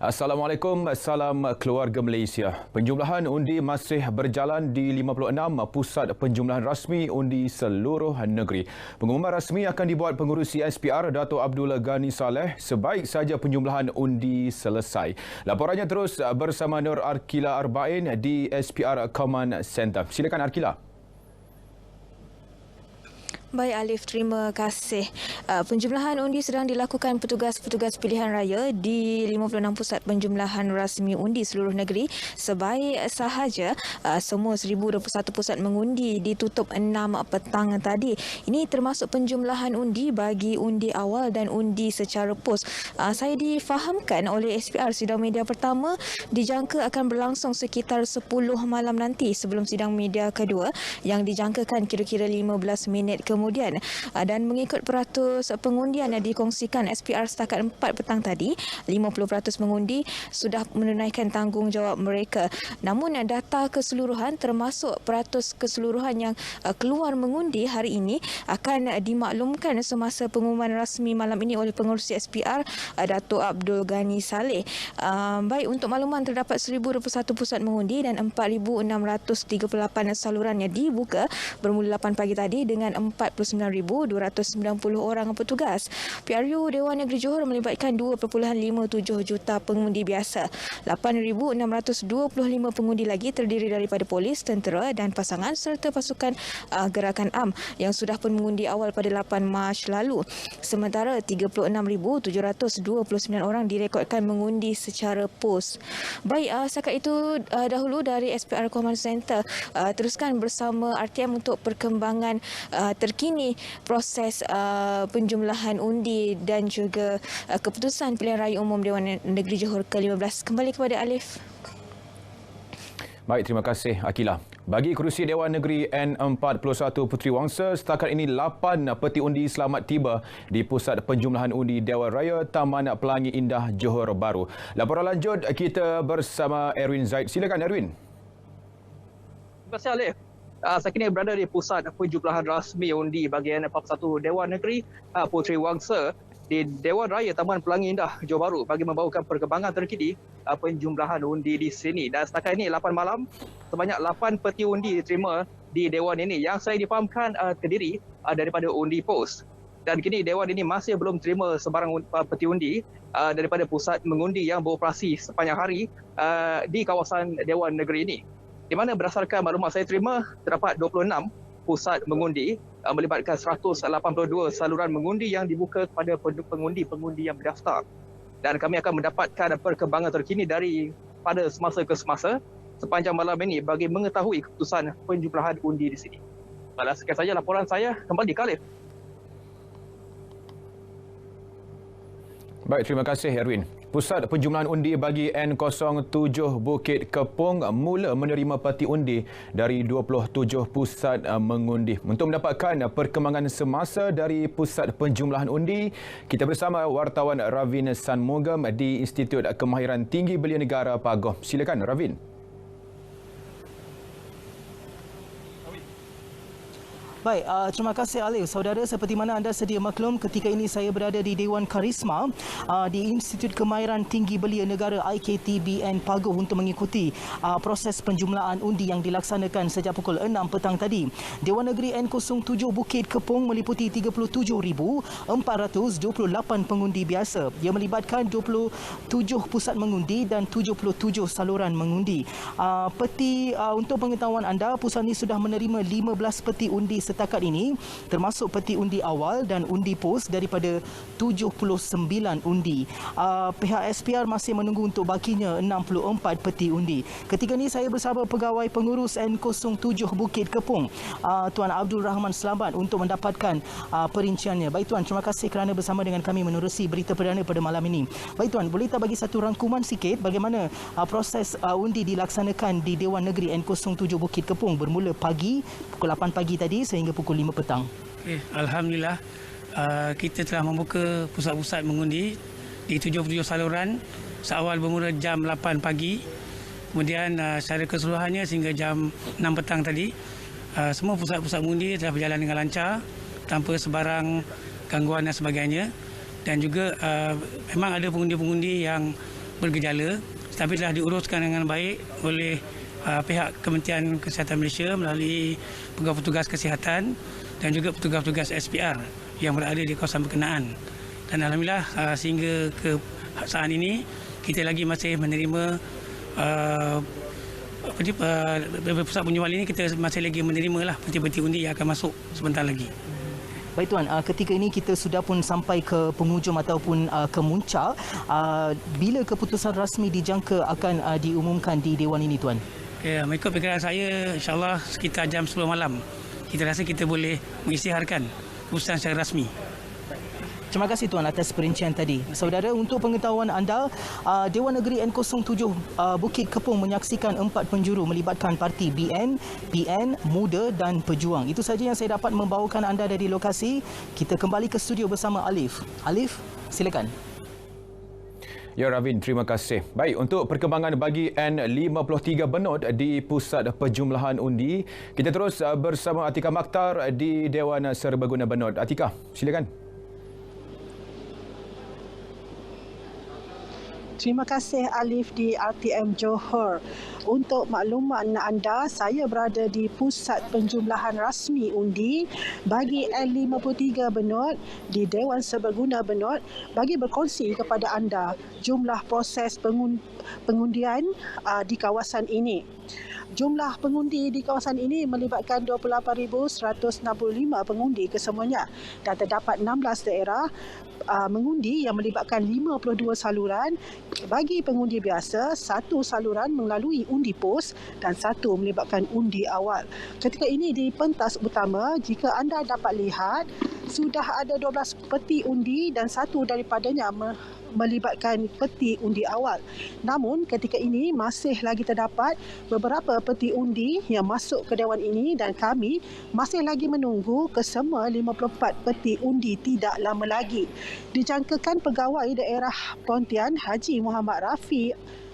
Assalamualaikum, salam keluarga Malaysia. Penjumlahan undi masih berjalan di 56 pusat penjumlahan rasmi undi seluruh negeri. Pengumuman rasmi akan dibuat pengurusi SPR Dato' Abdul Ghani Saleh sebaik saja penjumlahan undi selesai. Laporannya terus bersama Nur Arkila Arba'in di SPR Command Center. Silakan Arkila. Baik Alif, terima kasih. Penjumlahan undi sedang dilakukan petugas-petugas pilihan raya di 56 pusat penjumlahan rasmi undi seluruh negeri. Sebaik sahaja semua 1021 pusat mengundi ditutup 6 petang tadi. Ini termasuk penjumlahan undi bagi undi awal dan undi secara pos. Saya difahamkan oleh SPR sidang media pertama dijangka akan berlangsung sekitar 10 malam nanti sebelum sidang media kedua yang dijangkakan kira-kira 15 minit kemudian. Dan mengikut peratus pengundian yang dikongsikan SPR setakat 4 petang tadi, 50% mengundi sudah menunaikan tanggungjawab mereka. Namun data keseluruhan termasuk peratus keseluruhan yang keluar mengundi hari ini akan dimaklumkan semasa pengumuman rasmi malam ini oleh pengurusi SPR Dato' Abdul Ghani Saleh. Baik, untuk makluman terdapat 1021 pusat mengundi dan 4,638 saluran yang dibuka bermula 8 pagi tadi dengan 49,290 orang petugas. PRU Dewan Negeri Johor melibatkan 2.57 juta pengundi biasa. 8,625 pengundi lagi terdiri daripada polis, tentera dan pasangan serta pasukan gerakan AM yang sudah pun mengundi awal pada 8 Mac lalu. Sementara 36,729 orang direkodkan mengundi secara pos. Baik, setakat itu dahulu dari SPR Command Center. Teruskan bersama RTM untuk perkembangan terkini proses penjumlahan undi dan juga keputusan pilihan raya umum Dewan Negeri Johor ke-15. Kembali kepada Alif. Baik, terima kasih Akila. Bagi kerusi Dewan Negeri N41 Puteri Wangsa, setakat ini 8 peti undi selamat tiba di pusat penjumlahan undi Dewan Raya Taman Pelangi Indah Johor Bahru. Laporan lanjut kita bersama Erwin Zaid. Silakan Erwin. Terima kasih Alif. Saya kini berada di pusat penjumlahan rasmi undi bahagian 41 Dewan Negeri Puteri Wangsa di Dewan Raya Taman Pelangi Indah Johor Bahru bagi membawakan perkembangan terkini penjumlahan undi di sini. Dan setakat ini 8 malam, sebanyak 8 peti undi diterima di Dewan ini yang saya difahamkan terdiri daripada undi pos. Dan kini Dewan ini masih belum terima sebarang peti undi daripada pusat mengundi yang beroperasi sepanjang hari di kawasan Dewan Negeri ini. Di mana berdasarkan maklumat saya terima, terdapat 26 pusat mengundi melibatkan 182 saluran mengundi yang dibuka kepada pengundi-pengundi yang berdaftar. Dan kami akan mendapatkan perkembangan terkini dari pada semasa ke semasa sepanjang malam ini bagi mengetahui keputusan penjumlahan undi di sini. Baiklah, sekian saja laporan saya. Kembali ke Alif. Baik, terima kasih Erwin. Pusat penjumlahan undi bagi N07 Bukit Kepong mula menerima peti undi dari 27 pusat mengundi. Untuk mendapatkan perkembangan semasa dari pusat penjumlahan undi, kita bersama wartawan Ravin Sanmugam di Institut Kemahiran Tinggi Belia Negara Pagoh. Silakan Ravin. Baik, terima kasih Alif. Saudara, seperti mana anda sedia maklum, ketika ini saya berada di Dewan Karisma di Institut Kemahiran Tinggi Belia Negara IKTBN Pagoh untuk mengikuti proses penjumlahan undi yang dilaksanakan sejak pukul 6 petang tadi. Dewan Negeri N07 Bukit Kepong meliputi 37,428 pengundi biasa. Ia melibatkan 27 pusat mengundi dan 77 saluran mengundi. Untuk pengetahuan anda, pusat ini sudah menerima 15 peti undi setakat ini, termasuk peti undi awal dan undi pos daripada 79 undi. Pihak SPR masih menunggu untuk bakinya 64 peti undi. Ketika ini saya bersama pegawai pengurus N07 Bukit Kepong, Tuan Abdul Rahman Selamat untuk mendapatkan perinciannya. Baik Tuan, terima kasih kerana bersama dengan kami menerusi berita perdana pada malam ini. Baik Tuan, boleh tak bagi satu rangkuman sikit bagaimana proses undi dilaksanakan di Dewan Negeri N07 Bukit Kepong bermula pagi, pukul 8 pagi tadi sehingga pukul 5 petang. Alhamdulillah, kita telah membuka pusat-pusat mengundi di 77 saluran seawal bermula jam 8 pagi. Kemudian secara keseluruhannya sehingga jam 6 petang tadi, semua pusat-pusat mengundi telah berjalan dengan lancar tanpa sebarang gangguan dan sebagainya. Dan juga memang ada pengundi-pengundi yang bergejala, tapi telah diuruskan dengan baik oleh pihak Kementerian Kesihatan Malaysia melalui petugas-petugas kesihatan dan juga petugas-petugas SPR yang berada di kawasan berkenaan. Dan alhamdulillah sehingga ke saat ini kita lagi masih menerima pusat penjual ini, kita masih lagi menerima lah peti-peti undi yang akan masuk sebentar lagi. Baik Tuan, ketika ini kita sudah pun sampai ke penghujung ataupun ke muncak. Bila keputusan rasmi dijangka akan diumumkan di Dewan ini Tuan? Ya, mengikut perkiraan saya, insyaAllah sekitar jam 10 malam. Kita rasa kita boleh mengisytiharkan keputusan secara rasmi. Terima kasih Tuan atas perincian tadi. Saudara, untuk pengetahuan anda, Dewan Negeri N07 Bukit Kepong menyaksikan 4 penjuru melibatkan parti BN, PN, Muda dan Pejuang. Itu saja yang saya dapat membawakan anda dari lokasi. Kita kembali ke studio bersama Alif. Alif, silakan. Ya Ravin, terima kasih. Baik, untuk perkembangan bagi N53 Benut di Pusat Penjumlahan Undi, kita terus bersama Atika Makhtar di Dewan Serbaguna Benut. Atika, silakan. Terima kasih Alif di RTM Johor. Untuk maklumat anda, saya berada di Pusat Penjumlahan Rasmi Undi bagi N53 Benut di Dewan Serbaguna Benut bagi berkongsi kepada anda jumlah proses pengundian di kawasan ini. Jumlah pengundi di kawasan ini melibatkan 28,165 pengundi kesemuanya dan terdapat 16 daerah mengundi yang melibatkan 52 saluran. Bagi pengundi biasa, 1 saluran melalui undi pos dan 1 melibatkan undi awal. Ketika ini di pentas utama, jika anda dapat lihat, sudah ada 12 peti undi dan 1 daripadanya melibatkan peti undi awal. Namun ketika ini masih lagi terdapat beberapa peti undi yang masuk ke Dewan ini dan kami masih lagi menunggu kesemua 54 peti undi tidak lama lagi. Dijangkakan pegawai daerah Pontian Haji Muhammad Rafi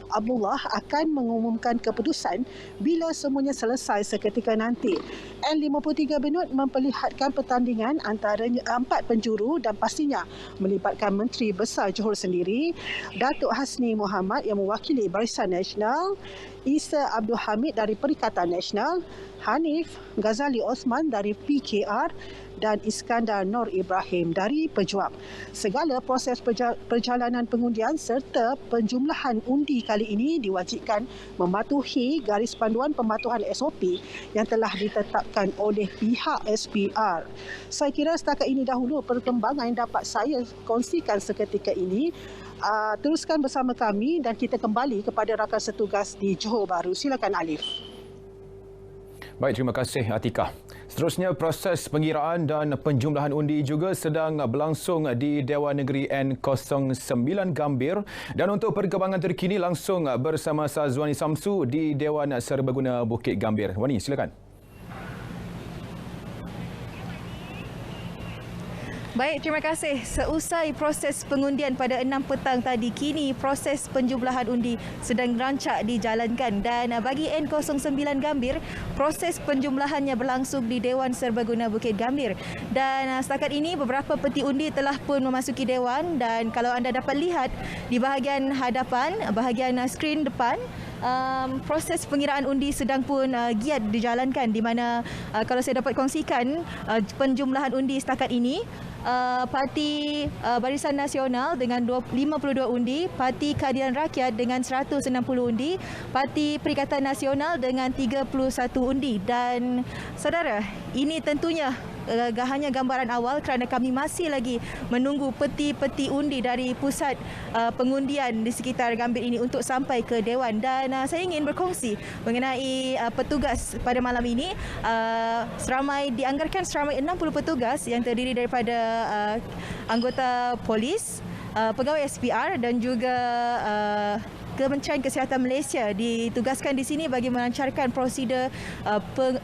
Abdullah akan mengumumkan keputusan bila semuanya selesai seketika nanti. N53 Benut memperlihatkan pertandingan antara 4 penjuru dan pastinya melibatkan Menteri Besar Johor sendiri, Datuk Hasni Muhammad yang mewakili Barisan Nasional, Isa Abdul Hamid dari Perikatan Nasional, Hanif Ghazali Osman dari PKR dan Iskandar Nur Ibrahim dari Pejuang. Segala proses perjalanan pengundian serta penjumlahan undi kali ini diwajibkan mematuhi garis panduan pematuhan SOP yang telah ditetapkan oleh pihak SPR. Saya kira setakat ini dahulu perkembangan yang dapat saya kongsikan seketika ini. Teruskan bersama kami dan kita kembali kepada rakan setugas di Johor Bahru. Silakan Alif. Baik, terima kasih Atika. Seterusnya, proses pengiraan dan penjumlahan undi juga sedang berlangsung di Dewan Negeri N09 Gambir. Dan untuk perkembangan terkini langsung bersama Sazwani Samsu di Dewan Serbaguna Bukit Gambir. Wani, silakan. Baik, terima kasih. Seusai proses pengundian pada 6 petang tadi, kini proses penjumlahan undi sedang rancak dijalankan. Dan bagi N09 Gambir, proses penjumlahannya berlangsung di Dewan Serbaguna Bukit Gambir. Dan setakat ini beberapa peti undi telah pun memasuki Dewan. Dan kalau anda dapat lihat di bahagian hadapan, bahagian skrin depan, proses pengiraan undi sedang pun giat dijalankan, di mana kalau saya dapat kongsikan penjumlahan undi setakat ini, Parti Barisan Nasional dengan 52 undi, Parti Keadilan Rakyat dengan 160 undi, Parti Perikatan Nasional dengan 31 undi. Dan saudara, ini tentunya hanya gambaran awal kerana kami masih lagi menunggu peti-peti undi dari pusat pengundian di sekitar Gambir ini untuk sampai ke Dewan. Dan saya ingin berkongsi mengenai petugas pada malam ini. Dianggarkan seramai 60 petugas yang terdiri daripada anggota polis, pegawai SPR dan juga Kementerian Kesihatan Malaysia ditugaskan di sini bagi melancarkan prosedur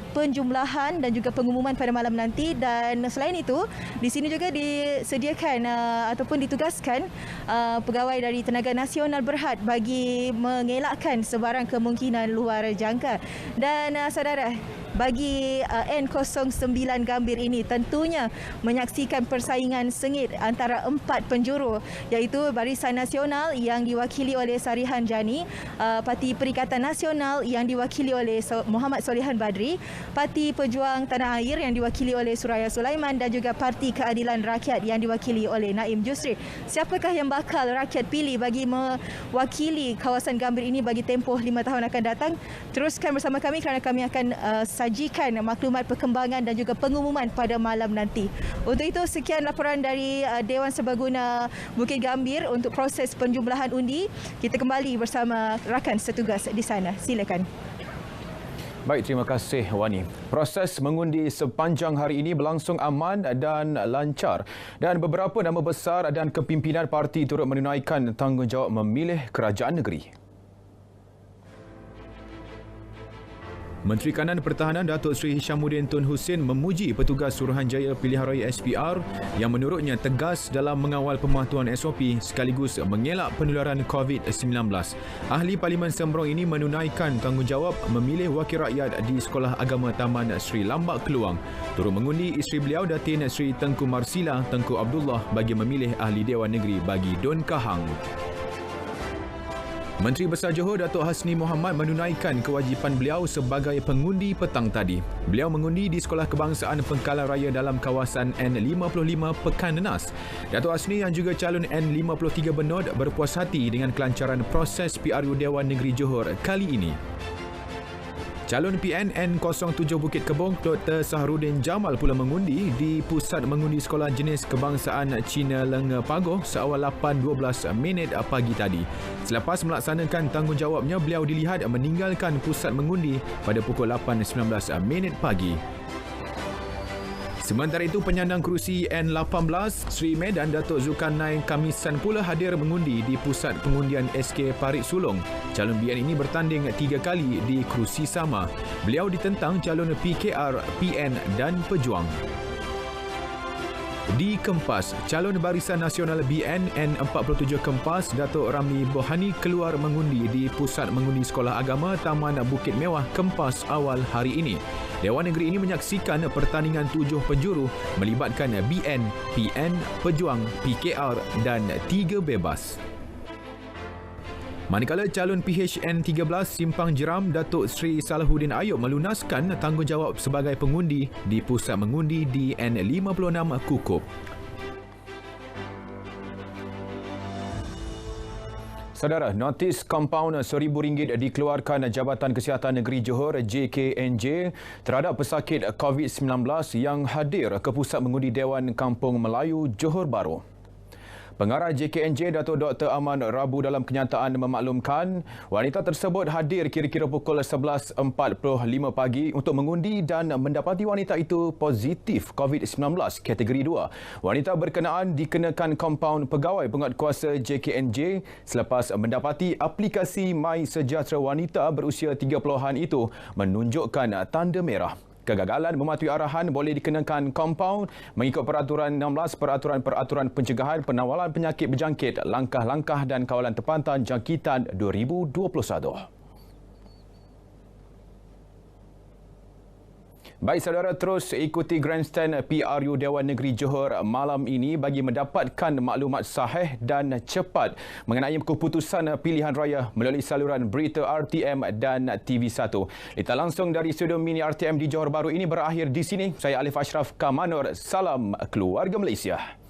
penjumlahan dan juga pengumuman pada malam nanti. Dan selain itu, di sini juga disediakan ataupun ditugaskan pegawai dari Tenaga Nasional Berhad bagi mengelakkan sebarang kemungkinan luar jangka. Dan saudara, bagi N09 Gambir ini tentunya menyaksikan persaingan sengit antara 4 penjuru, iaitu Barisan Nasional yang diwakili oleh Sarihan Jani, Parti Perikatan Nasional yang diwakili oleh Muhammad Solihan Badri, Parti Pejuang Tanah Air yang diwakili oleh Suraya Sulaiman dan juga Parti Keadilan Rakyat yang diwakili oleh Naim Jusri. Siapakah yang bakal rakyat pilih bagi mewakili kawasan Gambir ini bagi tempoh 5 tahun akan datang? Teruskan bersama kami kerana kami akan sajikan maklumat perkembangan dan juga pengumuman pada malam nanti. Untuk itu, sekian laporan dari Dewan Serbaguna Bukit Gambir untuk proses penjumlahan undi. Kita kembali bersama rakan setugas di sana. Silakan. Baik, terima kasih Wani. Proses mengundi sepanjang hari ini berlangsung aman dan lancar dan beberapa nama besar dan kepimpinan parti turut menunaikan tanggungjawab memilih kerajaan negeri. Menteri Kanan Pertahanan Datuk Seri Hishamuddin Tun Hussein memuji petugas Suruhanjaya Pilihan Raya SPR yang menurutnya tegas dalam mengawal pematuhan SOP sekaligus mengelak penularan COVID-19. Ahli Parlimen Sembrong ini menunaikan tanggungjawab memilih wakil rakyat di Sekolah Agama Taman Sri Lambak Keluang. Turut mengundi isteri beliau Datin Sri Tengku Marsila Tengku Abdullah bagi memilih Ahli Dewan Negeri bagi Don Kahang. Menteri Besar Johor Datuk Hasni Mohamad menunaikan kewajipan beliau sebagai pengundi petang tadi. Beliau mengundi di Sekolah Kebangsaan Pengkalan Raya dalam kawasan N55 Pekan Nenas. Datuk Hasni yang juga calon N53 Benod berpuas hati dengan kelancaran proses PRU Dewan Negeri Johor kali ini. Calon PN N07 Bukit Kebong Dr. Saharudin Jamal pula mengundi di Pusat Mengundi Sekolah Jenis Kebangsaan Cina Lenge Pagoh seawal 8.12 minit pagi tadi. Selepas melaksanakan tanggungjawabnya, beliau dilihat meninggalkan pusat mengundi pada pukul 8.19 minit pagi. Sementara itu, penyandang kerusi N18 Sri Medan Datuk Zulkarnain Kamisan pula hadir mengundi di Pusat Pengundian SK Parit Sulong. Calon BN ini bertanding 3 kali di kerusi sama. Beliau ditentang calon PKR, PN dan Pejuang. Di Kempas, calon Barisan Nasional BN N47 Kempas Datuk Ramli Bohani keluar mengundi di Pusat Mengundi Sekolah Agama Taman Bukit Mewah Kempas awal hari ini. Dewan Negeri ini menyaksikan pertandingan 7 penjuru melibatkan BN, PN, Pejuang, PKR dan 3 bebas. Manakala calon PHN13 Simpang Jeram Datuk Sri Salahuddin Ayub melunaskan tanggungjawab sebagai pengundi di Pusat Mengundi di N56 Kukup. Saudara, notis kompaun RM1,000 dikeluarkan Jabatan Kesihatan Negeri Johor JKNJ terhadap pesakit COVID-19 yang hadir ke Pusat Mengundi Dewan Kampung Melayu Johor Bahru. Pengarah JKNJ Datuk Dr. Aman Rabu dalam kenyataan memaklumkan wanita tersebut hadir kira-kira pukul 11.45 pagi untuk mengundi dan mendapati wanita itu positif COVID-19 kategori 2. Wanita berkenaan dikenakan kompaun pegawai penguatkuasa JKNJ selepas mendapati aplikasi My Sejahtera Wanita berusia 30-an itu menunjukkan tanda merah. Kegagalan mematuhi arahan boleh dikenakan kompaun mengikut Peraturan 16 Peraturan Pencegahan Penawalan Penyakit Berjangkit, Langkah-langkah dan Kawalan Tempatan Jangkitan 2021. Baik saudara, terus ikuti grandstand PRU Dewan Negeri Johor malam ini bagi mendapatkan maklumat sahih dan cepat mengenai keputusan pilihan raya melalui saluran berita RTM dan TV1. Kita langsung dari studio mini RTM di Johor Bahru ini berakhir di sini. Saya Alif Ashraf Kamanur. Salam keluarga Malaysia.